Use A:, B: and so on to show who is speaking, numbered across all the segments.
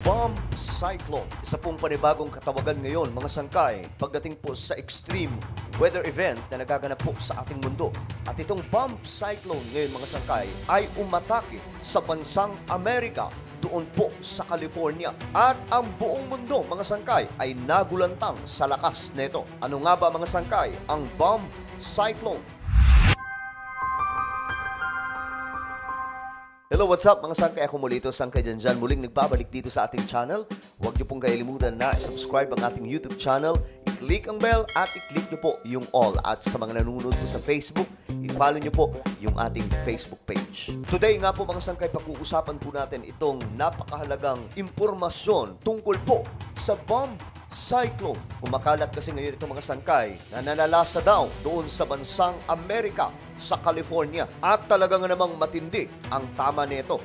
A: bomb cyclone. Isa pong panibagong katawagan ngayon mga sangkay pagdating po sa extreme weather event na nagaganap po sa ating mundo. At itong bomb cyclone ngayon mga sangkay ay umatake sa bansang Amerika, doon po sa California. At ang buong mundo mga sangkay ay nagulantang sa lakas nito. Ano nga ba mga sangkay ang bomb cyclone? Hello, what's up mga sangkay? Ako muli ito, Sangkay Janjan. Muling nagbabalik dito sa ating channel. Huwag niyo pong kalimutan na i-subscribe ang ating YouTube channel, i-click ang bell at i-click niyo po yung all. At sa mga nanonood po sa Facebook, i-follow niyo po yung ating Facebook page. Today nga po mga sangkay, pag-uusapan po natin itong napakahalagang impormasyon tungkol po sa bomb cyclone. Kumakalat kasi ngayon itong mga sangkay na nanalasa daw doon sa bansang Amerika, sa California. At talagang namang matindi ang tama nito.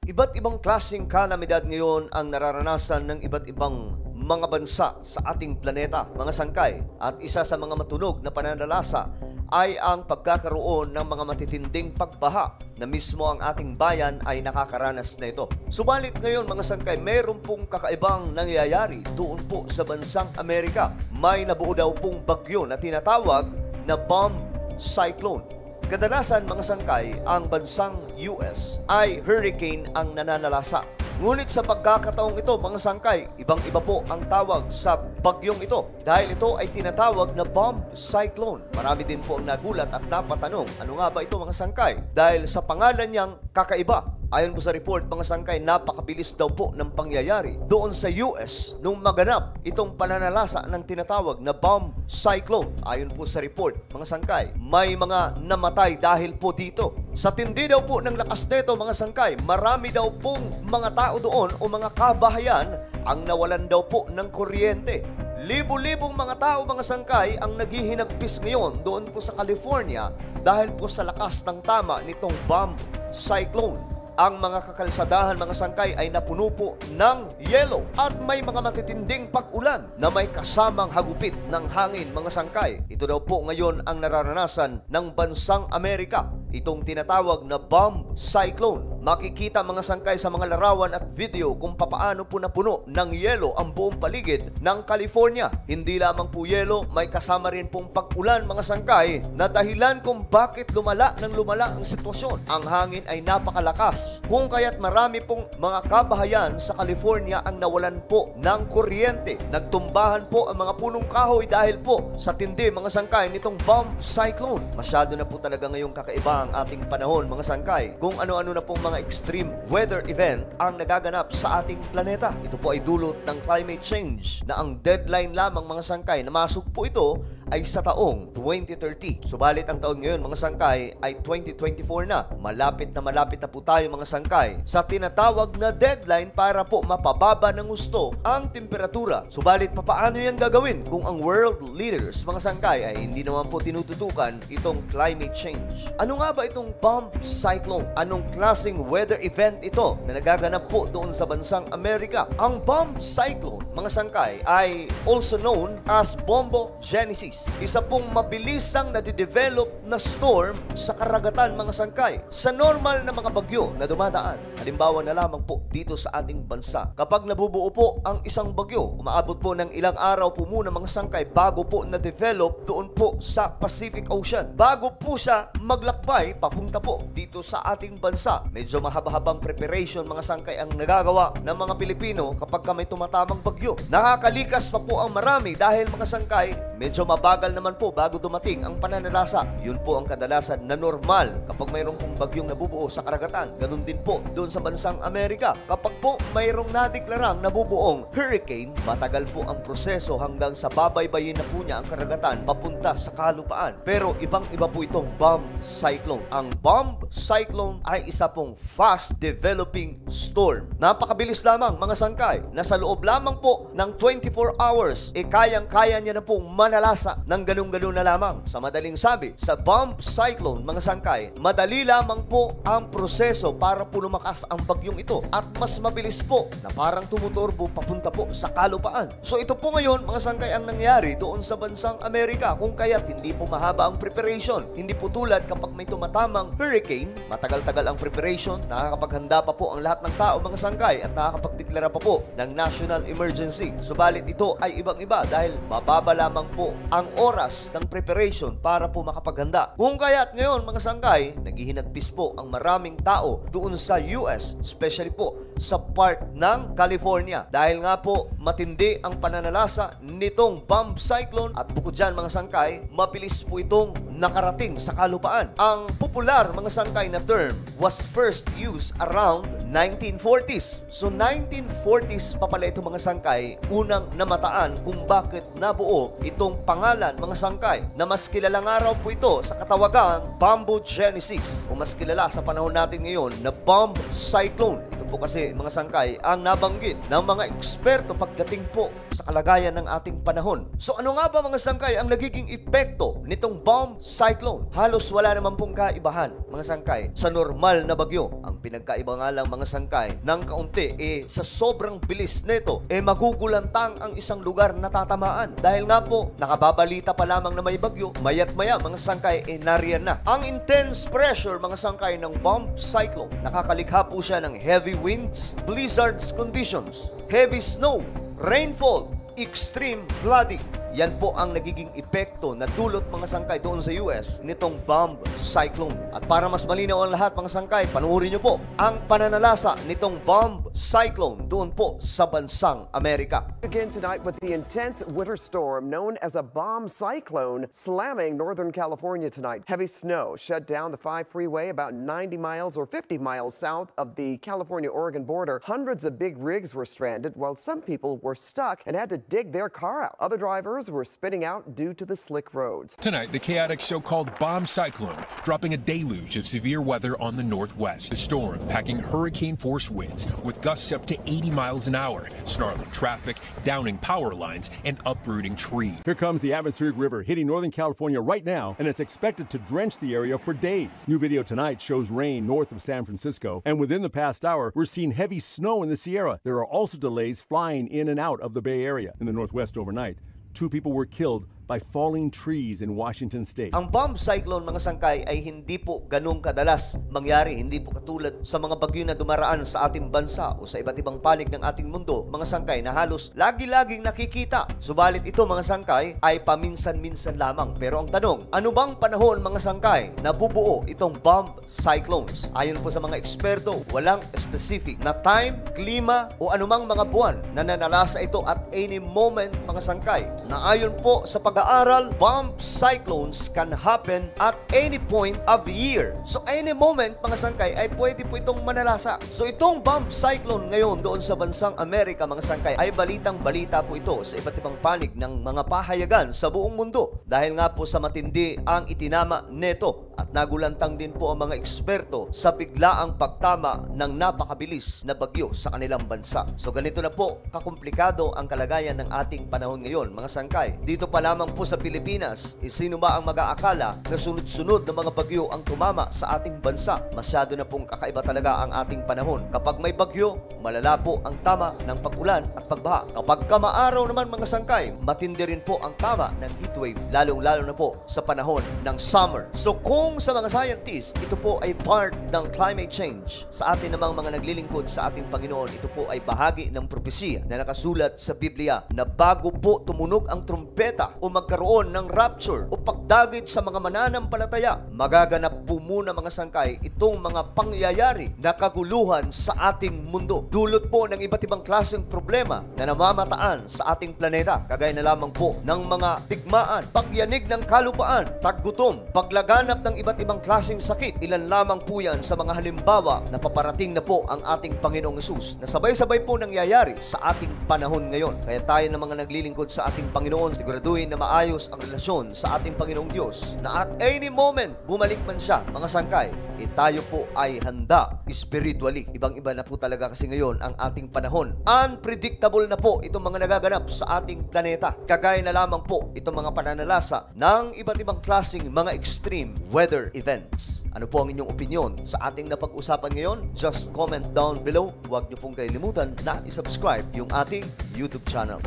A: Iba't ibang klaseng kalamidad ngayon ang nararanasan ng iba't ibang mga bansa sa ating planeta, mga sangkay. At isa sa mga matunog na pananalasa ay ang pagkakaroon ng mga matitinding pagbaha na mismo ang ating bayan ay nakakaranas na ito. Subalit ngayon mga sangkay, mayroon pong kakaibang nangyayari doon po sa bansang Amerika. May nabuo daw pong bagyo na tinatawag na bomb cyclone. Kadalasan mga sangkay, ang bansang US ay hurricane ang nananalasa. Ngunit sa pagkakataong ito, mga sangkay, ibang-iba po ang tawag sa bagyong ito dahil ito ay tinatawag na bomb cyclone. Marami din po ang nagulat at napatanong, ano nga ba ito mga sangkay? Dahil sa pangalan niyang kakaiba. Ayon po sa report, mga sangkay, napakabilis daw po ng pangyayari doon sa US nung maganap itong pananalasa ng tinatawag na bomb cyclone. Ayon po sa report, mga sangkay, may mga namatay dahil po dito. Sa tindi daw po ng lakas nito, mga sangkay, marami daw pong mga tao doon o mga kabahayan ang nawalan daw po ng kuryente. Libo-libong mga tao, mga sangkay, ang naghihinagpis ngayon doon po sa California dahil po sa lakas ng tama nitong bomb cyclone. Ang mga kakalsadahan, mga sangkay, ay napuno po ng yelo at may mga matitinding pag-ulan na may kasamang hagupit ng hangin, mga sangkay. Ito daw po ngayon ang nararanasan ng bansang Amerika, itong tinatawag na bomb cyclone. Makikita mga sangkay sa mga larawan at video kung papaano po napuno ng yelo ang buong paligid ng California. Hindi lamang po yelo, may kasama rin pong pag-ulan, mga sangkay, na dahilan kung bakit lumala ang sitwasyon. Ang hangin ay napakalakas, kung kaya't marami pong mga kabahayan sa California ang nawalan po ng kuryente. Nagtumbahan po ang mga punong kahoy dahil po sa tindi, mga sangkay, nitong bomb cyclone. Masyado na po talaga ngayong kakaiba ang ating panahon, mga sangkay, kung ano-ano na pong mga extreme weather event ang nagaganap sa ating planeta. Ito po ay dulot ng climate change na ang deadline lamang, mga sangkay, na masok po ito ay sa taong 2030. Subalit ang taon ngayon, mga sangkay, ay 2024 na. Malapit na po tayo, mga sangkay, sa tinatawag na deadline para po mapababa ng gusto ang temperatura. Subalit papaano yan gagawin kung ang world leaders, mga sangkay, ay hindi naman po tinututukan itong climate change? Ano nga ba itong bomb cyclone? Anong klaseng weather event ito na nagaganap po doon sa bansang Amerika? Ang bomb cyclone, mga sangkay, ay also known as bombogenesis. Isa pong mabilisang nadidevelop na storm sa karagatan, mga sangkay, sa normal na mga bagyo na dumadaan. Halimbawa na lamang po dito sa ating bansa. Kapag nabubuo po ang isang bagyo, umaabot po ng ilang araw po muna, mga sangkay, bago po na-develop doon po sa Pacific Ocean. Bago po siya maglakbay papunta po dito sa ating bansa. Medyo mahaba-habang preparation, mga sangkay, ang nagagawa ng mga Pilipino kapag may tumatamang bagyo. Nakakalikas pa po ang marami dahil, mga sangkay, medyo mabagal naman po bago dumating ang pananalasa. Yun po ang kadalasan na normal kapag mayroong pong bagyong nabubuo sa karagatan. Ganun din po doon sa bansang Amerika. Kapag po mayroong nadeklarang nabubuong hurricane, matagal po ang proseso hanggang sa babaybayin na po niya ang karagatan papunta sa kalupaan. Pero ibang-iba po itong bomb cyclone. Ang bomb cyclone ay isa pong fast developing storm. Napakabilis lamang, mga sangkay, na sa loob lamang po ng 24 hours, kayang-kaya niya na pong manalasa ng ganun-ganun na lamang. Sa madaling sabi, sa bomb cyclone, mga sangkay, madali lamang po ang proseso para po lumakas ang bagyong ito at mas mabilis po na parang tumuturbo papunta po sa kalupaan. So ito po ngayon, mga sangkay, ang nangyari doon sa bansang Amerika, kung kaya't hindi po mahaba ang preparation. Hindi po tulad kapag may tumatamang hurricane, matagal-tagal ang preparation, nakakapaghanda pa po ang lahat ng tao, mga sangkay, at nakakapagdeklara pa po ng national emergency. Subalit ito ay ibang-iba dahil mababa lamang po ang oras ng preparation para po makapaghanda. Kung kaya't ngayon, mga sangkay, naghihinagpis po ang maraming tao doon sa US, especially po sa part ng California. Dahil nga po matindi ang pananalasa nitong bomb cyclone at bukod dyan, mga sangkay, mabilis po itong nakarating sa kalupaan. Ang popular, mga sangkay, na term was first used around 1940s. So 1940s pa pala ito, mga sangkay, unang namataan kung bakit nabuo itong pangalan, mga sangkay, na mas kilalang araw po ito sa katawagang bombogenesis o mas kilala sa panahon natin ngayon na bomb cyclone. Ito po kasi, mga sangkay, ang nabanggit ng mga eksperto pagdating po sa kalagayan ng ating panahon. So ano nga ba, mga sangkay, ang nagiging epekto nitong bomb cyclone? Halos wala naman pong kaibahan, mga sangkay, sa normal na bagyo. Ang pinagkaiba nga lang, mga sangkay, ng kaunti, sa sobrang bilis nito, magugulantang ang isang lugar na tatamaan. Dahil nga po, nakababalita pa lamang na may bagyo, mayat maya, mga sangkay, nariyan na. Ang intense pressure, mga sangkay, ng bomb cyclone, nakakalikha po siya ng heavy winds, blizzards conditions, heavy snow, rainfall, extreme flooding. Yan po ang nagiging epekto na dulot, mga sangkay, doon sa US nitong bomb cyclone. At para mas malinaw ang lahat, mga sangkay, panuorin nyo po ang pananalasa nitong bomb cyclone doon po sa bansang Amerika.
B: Again tonight with the intense winter storm known as a bomb cyclone slamming Northern California tonight. Heavy snow shut down the 5 freeway about 90 miles or 50 miles south of the California-Oregon border. Hundreds of big rigs were stranded while some people were stuck and had to dig their car out. Other drivers were spitting out due to the slick roads.
C: Tonight, the chaotic so-called bomb cyclone dropping a deluge of severe weather on the northwest. The storm packing hurricane-force winds with gusts up to 80 miles an hour, snarling traffic, downing power lines, and uprooting trees.
D: Here comes the atmospheric river hitting Northern California right now, and it's expected to drench the area for days. New video tonight shows rain north of San Francisco, and within the past hour, we're seeing heavy snow in the Sierra. There are also delays flying in and out of the Bay Area. In the Northwest overnight, 2 people were killed by falling trees in Washington State.
A: Ang bomb cyclone, mga sangkay, ay hindi po ganong kadalas mangyari. Hindi po katulad sa mga bagyo na dumaraan sa ating bansa o sa iba't ibang panig ng ating mundo, mga sangkay, na halos lagi-laging nakikita. Subalit ito, mga sangkay, ay paminsan-minsan lamang. Pero ang tanong, ano bang panahon, mga sangkay, na bubuo itong bomb cyclones? Ayon po sa mga eksperto, walang specific na time, klima o anumang mga buwan na nanalasa ito at any moment, mga sangkay. Na ayon po sa pag-aaral, bomb cyclones can happen at any point of the year. So any moment, mga sangkay, ay pwede po itong manalasa. So itong bomb cyclone ngayon doon sa bansang Amerika, mga sangkay, ay balitang-balita po ito sa iba't ibang panig ng mga pahayagan sa buong mundo. Dahil nga po sa matindi ang itinama neto. At nagulantang din po ang mga eksperto sa biglaang pagtama ng napakabilis na bagyo sa kanilang bansa. So ganito na po kakomplikado ang kalagayan ng ating panahon ngayon, mga sangkay. Dito pa lamang po sa Pilipinas, sino ba ang mag-aakala na sunod-sunod na mga bagyo ang tumama sa ating bansa? Masyado na pong kakaiba talaga ang ating panahon. Kapag may bagyo, malala po ang tama ng pag-ulan at pagbaha. Kapag kamaaraw naman, mga sangkay, matindi rin po ang tama ng heatwave, lalong-lalo na po sa panahon ng summer. So kung sa mga scientists, ito po ay part ng climate change. Sa atin namang mga naglilingkod sa ating Panginoon, ito po ay bahagi ng propesiya na nakasulat sa Biblia na bago po tumunog ang trumpeta o magkaroon ng rapture o pagdagit sa mga mananampalataya, magaganap po muna, mga sangkay, itong mga pangyayari na kaguluhan sa ating mundo. Dulot po ng iba't ibang klaseng problema na namamataan sa ating planeta, kagaya na lamang po ng mga digmaan, pagyanig ng kalupaan, taggutom, paglaganap ng iba't ibang klaseng sakit. Ilan lamang po yan sa mga halimbawa na paparating na po ang ating Panginoong Hesus na sabay-sabay po nangyayari sa ating panahon ngayon. Kaya tayo na mga naglilingkod sa ating Panginoon, siguraduhin na maayos ang relasyon sa ating Panginoong Diyos na at any moment bumalik man siya, mga sangkay, tayo po ay handa spiritually. Ibang-iba na po talaga kasi ngayon ang ating panahon. Unpredictable na po itong mga nagaganap sa ating planeta. Kagaya na lamang po itong mga pananalasa ng iba't ibang klaseng mga extreme weather events. Ano po ang inyong opinion sa ating napag-usapan ngayon? Just comment down below. Huwag niyo pong kalilimutan na isubscribe yung ating YouTube channel.